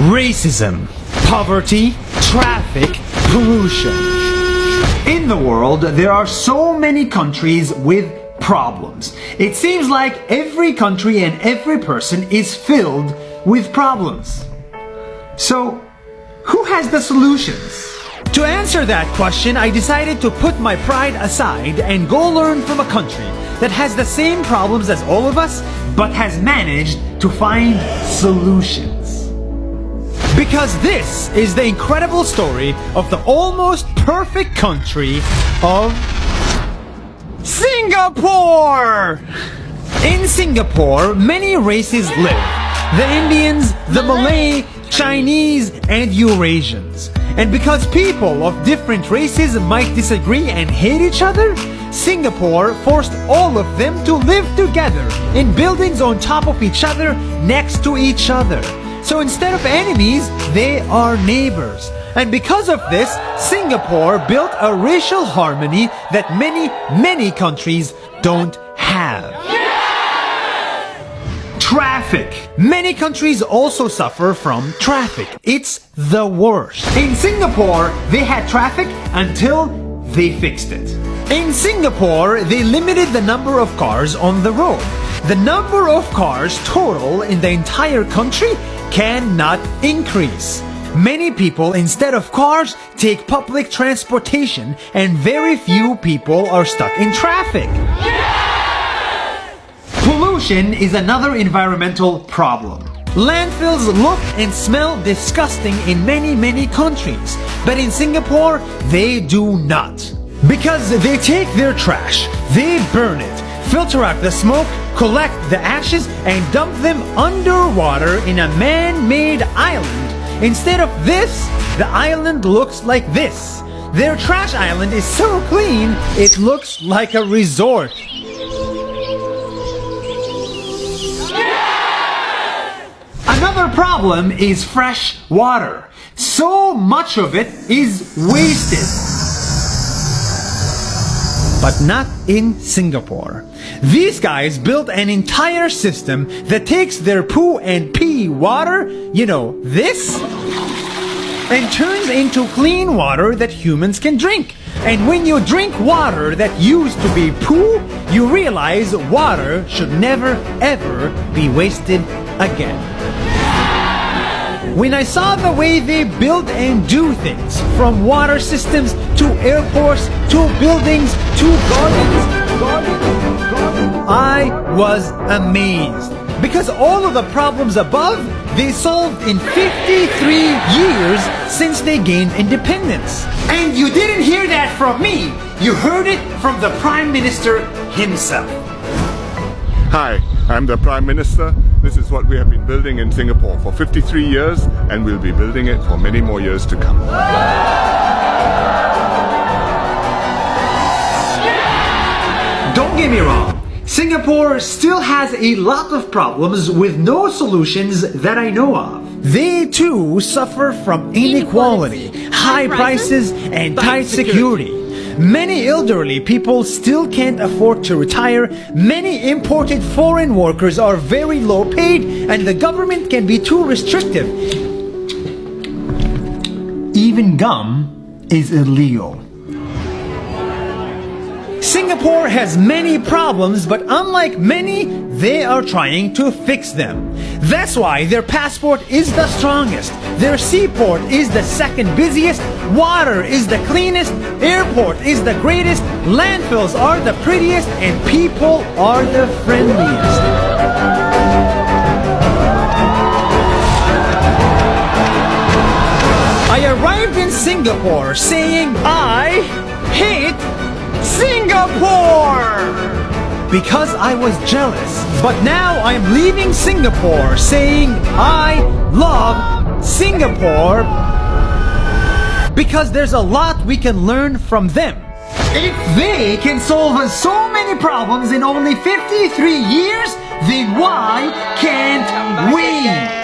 Racism, poverty, traffic, pollution. In the world, there are so many countries with problems. It seems like every country and every person is filled with problems. So, who has the solutions? To answer that question, I decided to put my pride aside and go learn from a country that has the same problems as all of us, but has managed to find solutions. Because this is the incredible story of the almost perfect country of Singapore! In Singapore, many races live. The Indians, the Malay, Chinese, and Eurasians. And because people of different races might disagree and hate each other, Singapore forced all of them to live together in buildings on top of each other, next to each other. So instead of enemies, they are neighbors. And because of this, Singapore built a racial harmony that many countries don't have. Traffic. Many countries also suffer from traffic. It's the worst. In Singapore, they had traffic until they fixed it. In Singapore, they limited the number of cars on the road. The number of cars total in the entire country cannot increase. Many people, instead of cars, take public transportation, and very few people are stuck in traffic. Pollution is another environmental problem. Landfills look and smell disgusting in many countries, but in Singapore, they do not. Because they take their trash, they burn it, filter out the smoke, collect the ashes, and dump them underwater in a man-made island. Instead of this, the island looks like this. Their trash island is so clean, it looks like a resort. Another problem is fresh water. So much of it is wasted. But not in Singapore. These guys built an entire system that takes their poo and pee water, you know, this, and turns into clean water that humans can drink. And when you drink water that used to be poo, you realize water should never ever be wasted again. When I saw the way they build and do things, from water systems to airports to buildings to gardens, I was amazed. Because all of the problems above, they solved in 53 years since they gained independence. And you didn't hear that from me, you heard it from the Prime Minister himself. Hi, I'm the Prime Minister. This is what we have been building in Singapore for 53 years, and we'll be building it for many more years to come. Don't get me wrong. Singapore still has a lot of problems with no solutions that I know of. They too suffer from inequality, high prices, and tight security. Many elderly people still can't afford to retire. Many imported foreign workers are very low paid, and the government can be too restrictive. Even gum is illegal. Singapore has many problems, but unlike many, they are trying to fix them. That's why their passport is the strongest, their seaport is the second busiest, water is the cleanest, airport is the greatest, landfills are the prettiest, and people are the friendliest. I arrived in Singapore saying, I hate Singapore! Because I was jealous. But now I'm leaving Singapore saying I love Singapore because there's a lot we can learn from them. If they can solve so many problems in only 53 years, then why can't we?